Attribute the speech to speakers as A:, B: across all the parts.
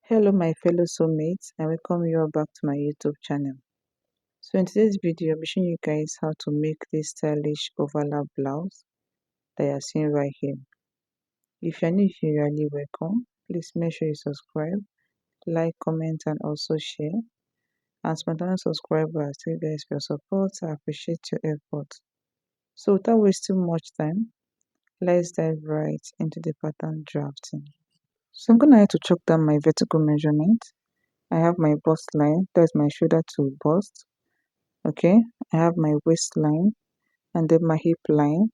A: Hello my fellow soulmates, and welcome you all back to my YouTube channel. So in today's video, I'll be showing you guys how to make this stylish overlap blouse that you're seeing right here. If you're new here, you're really welcome. Please make sure you subscribe, like, comment, and also share. And spontaneous subscribers, thank you guys for your support. I appreciate your effort. So without wasting much time, let's dive right into the pattern drafting. So I'm gonna have to chalk down my vertical measurement. I have my bust line, that's my shoulder to bust. Okay, I have my waistline and then my hip line,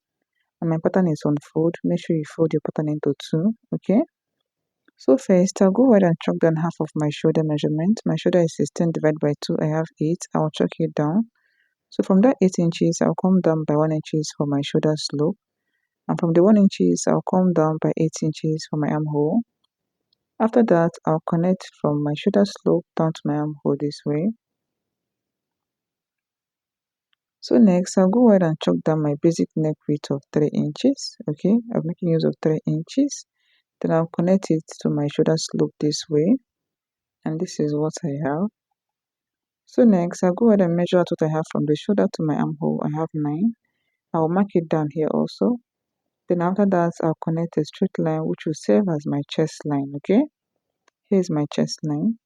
A: and my pattern is on fold. Make sure you fold your pattern into two. Okay, so first I'll go ahead and chalk down half of my shoulder measurement. My shoulder is 16 divided by 2. I have 8. I'll chalk it down. So from that 8 inches, I'll come down by 1 inches for my shoulder slope, and from the 1 inches, I'll come down by 8 inches for my armhole. After that, I'll connect from my shoulder slope down to my armhole this way. So next, I'll go ahead and chalk down my basic neck width of 3 inches. Okay, I'm making use of 3 inches. Then I'll connect it to my shoulder slope this way. And this is what I have. So next, I'll go ahead and measure out what I have from the shoulder to my armhole. I have 9. I'll mark it down here also. Then after that, I'll connect a straight line which will serve as my chest line. Okay, here's my chest line.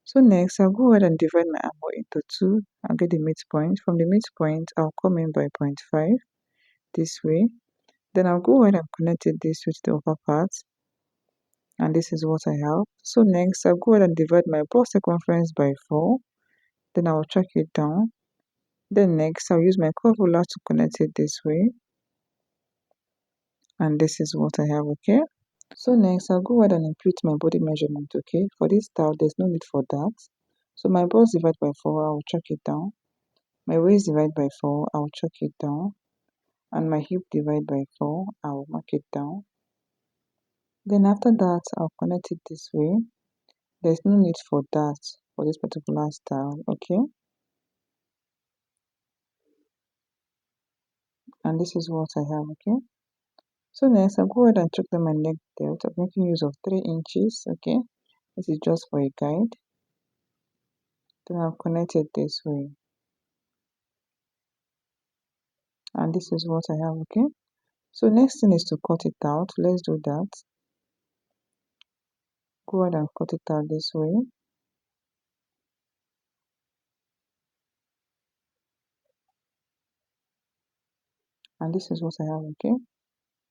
A: So next, I'll go ahead and divide my armhole into 2 and get the midpoint. From the midpoint, I'll come in by 0.5 this way. Then I'll go ahead and connect this with the upper part, and this is what I have. So next I'll go ahead and divide my bust circumference by 4. Then I'll chalk it down. Then next I'll use my curve ruler to connect it this way, and this is what I have. Okay, so next I'll go ahead and input my body measurement. Okay, for this style there's no need for that. So my bust divided by 4, I'll chalk it down. My waist divided by 4, I'll chalk it down, and my hip divided by 4, I'll mark it down. Then after that, I'll connect it this way. There's no need for that for this particular style. Okay, and this is what I have. Okay, so next I'll go ahead and check down my neck depth. I'm making use of 3 inches. Okay, this is just for a guide. Then I'll connect it this way, and this is what I have. Okay, so next thing is to cut it out. Let's do that. Go ahead and cut it out this way. And this is what I have. Okay,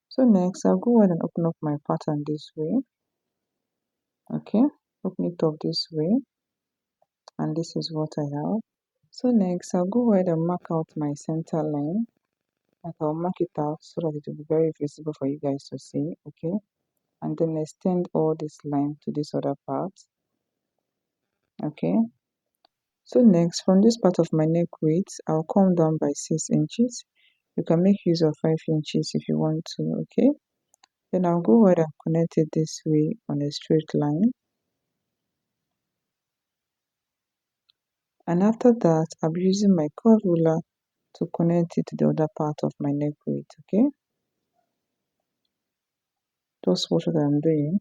A: so next I'll go ahead and open up my pattern this way. Okay, open it up this way, and this is what I have. So next I'll go ahead and mark out my center line. Like I'll mark it out so that it will be very visible for you guys to see. Okay, and then extend all this line to this other part. Okay, so next from this part of my neck width, I'll come down by 6 inches. You can make use of 5 inches if you want to. Okay, then I'll go ahead and connect it this way on a straight line, and after that I'll be using my curve ruler to connect it to the other part of my neck width. Okay, just watch what I'm doing.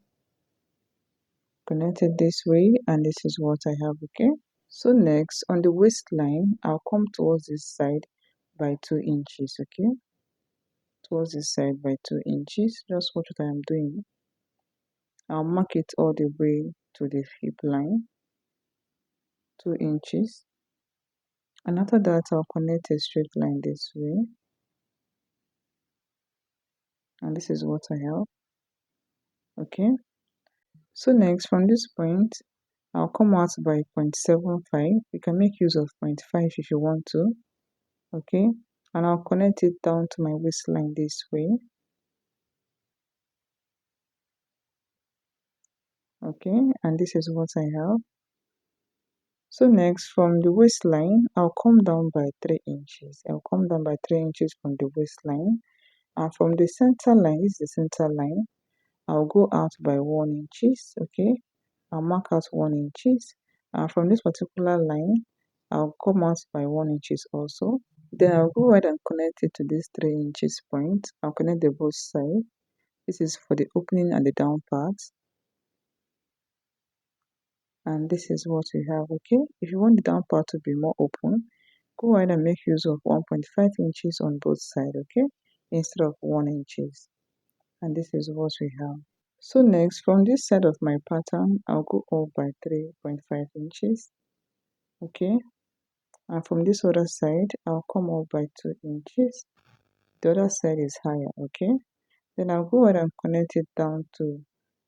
A: Connect it this way, and this is what I have. Okay, so next on the waistline, I'll come towards this side by 2 inches. Okay, towards this side by 2 inches. Just watch what I am doing. I'll mark it all the way to the hip line, 2 inches, and after that I'll connect a straight line this way, and this is what I have. Okay, so next from this point I'll come out by 0.75. You can make use of 0.5 if you want to. Okay, and I'll connect it down to my waistline this way. Okay, and this is what I have. So next from the waistline, I'll come down by 3 inches. I'll come down by 3 inches from the waistline, and from the center line, this is the center line, I'll go out by 1 inches. Okay, I'll mark out 1 inches, and from this particular line, I'll come out by 1 inches also. Then I'll go ahead and connect it to this 3 inches point. I'll connect the both sides. This is for the opening and the down part. and this is what we have. Okay, if you want the down part to be more open, go ahead and make use of 1.5 inches on both sides, okay, instead of 1 inches. And this is what we have. So next, from this side of my pattern, I'll go up by 3.5 inches, okay, and from this other side, I'll come up by 2 inches. The other side is higher, okay. Then I'll go ahead and connect it down to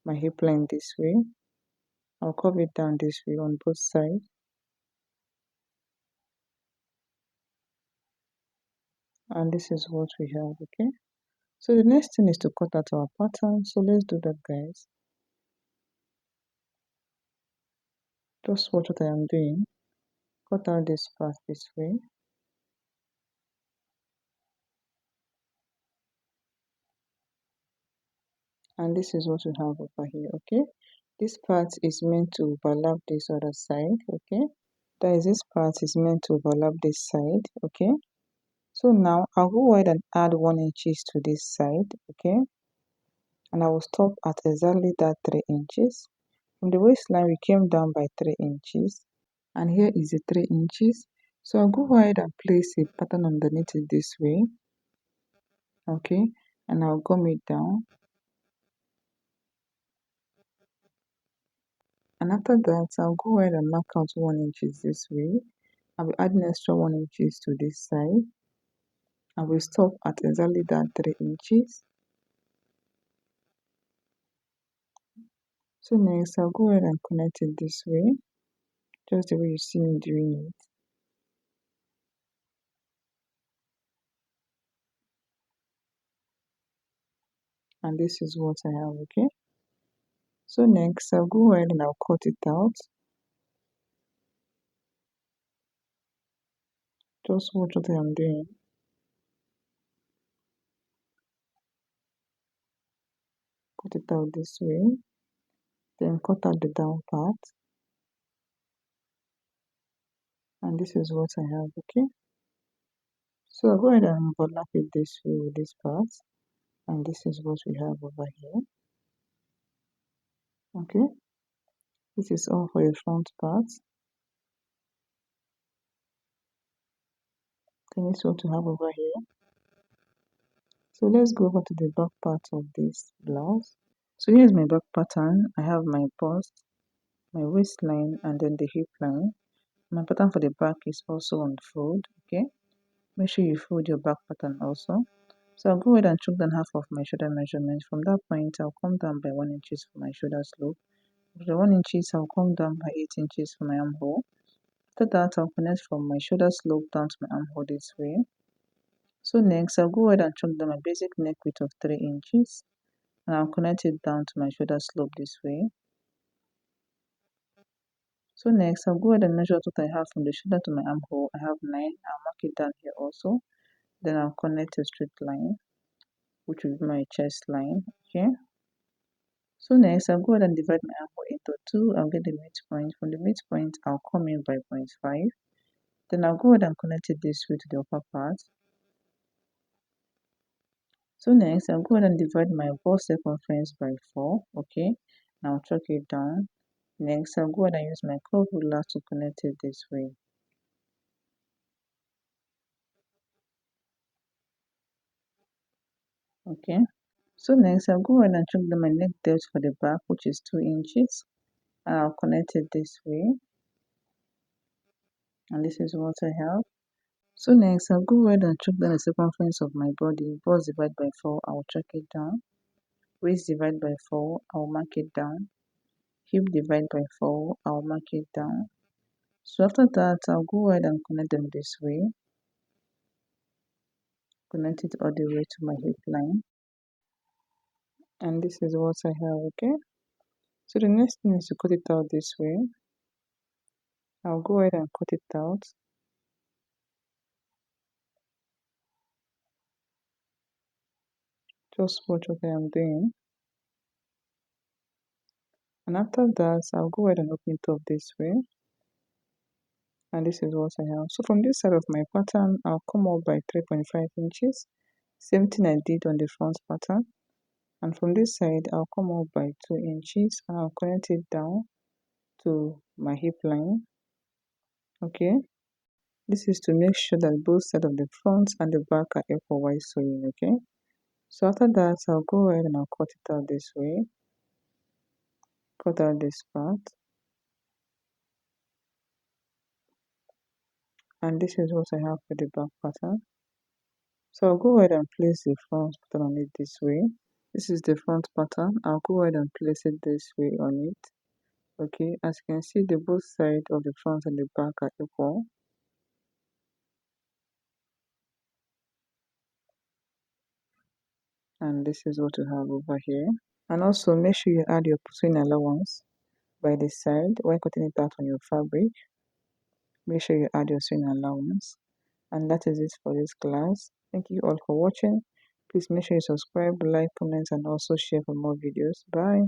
A: my hip line this way. I'll curve it down this way on both sides. And this is what we have, okay. So the next thing is to cut out our pattern. So let's do that, guys. Just watch what I am doing. Cut out this part this way. And this is what we have over here, okay. This part is meant to overlap this other side, okay. That is, this part is meant to overlap this side, okay. So now I'll go ahead and add 1 inches to this side, okay, and I will stop at exactly that 3 inches. From the waistline we came down by 3 inches, and here is the 3 inches. So I'll go ahead and place a pattern underneath it this way, okay, and I'll gum it down. And after that, I'll go ahead and mark out 1 inches this way. I'll be adding extra 1 inches to this side. I will stop at exactly that 3 inches. So next, I'll go ahead and connect it this way, just the way you see me doing it. And this is what I have, okay. So next, I'll go ahead and I'll cut it out. Just watch what I am doing. Cut it out this way. Then cut out the down part. And this is what I have, okay. So I'll go ahead and overlap it this way with this part. And this is what we have over here. Okay. This is all for your front part. Can you see what you have over here? So let's go over to the back part of this blouse. So here's my back pattern. I have my bust, my waistline, and then the hip line. My pattern for the back is also on fold, okay. Make sure you fold your back pattern also. So I'll go ahead and choke down half of my shoulder measurement. From that point, I'll come down by 1 inches for my shoulder slope. For the 1 inches, I'll come down by 8 inches for my armhole. After that, I'll connect from my shoulder slope down to my armhole this way. So next, I'll go ahead and choke down my basic neck width of 3 inches. And I'll connect it down to my shoulder slope this way. So next, I'll go ahead and measure what I have from the shoulder to my armhole. I have 9. I'll mark it down here also. Then I'll connect a straight line, which will be my chest line, okay. So next, I'll go ahead and divide my armhole into 2. I'll get the midpoint. From the midpoint, I'll come in by 0.5. Then I'll go ahead and connect it this way to the upper part. So next, I'll go ahead and divide my bust circumference by 4, okay. Now I'll chalk it down. Next, I'll go ahead and use my curve ruler to connect it this way. Okay. So next, I'll go ahead and chalk down my neck depth for the back, which is 2 inches. And I'll connect it this way. And this is what I have. So next, I'll go ahead and chalk down the circumference of my body. Bust divide by 4, I'll chalk it down. Waist divide by 4, I'll mark it down. Hip divide by 4, I'll mark it down. So after that, I'll go ahead and connect them this way. Connect it all the way to my hip line. And this is what I have, okay? So the next thing is to cut it out this way. I'll go ahead and cut it out. Just watch what I am doing. And after that, I'll go ahead and open it up this way. And this is what I have. So from this side of my pattern, I'll come up by 3.5 inches. Same thing I did on the front pattern. And from this side, I'll come up by 2 inches and I'll connect it down to my hip line. Okay, this is to make sure that both sides of the front and the back are equal while sewing. Okay, so after that I'll go ahead and I'll cut it out this way. Cut out this part, and this is what I have for the back pattern. So I'll go ahead and place the front pattern on it this way. This is the front pattern. I'll go ahead and place it this way on it. Okay, as you can see, the both sides of the front and the back are equal. And this is what you have over here. And also make sure you add your sewing allowance by the side while cutting it out on your fabric. Make sure you add your sewing allowance. And that is it for this class. Thank you all for watching. Please make sure you subscribe, like, comment, and also share for more videos. Bye.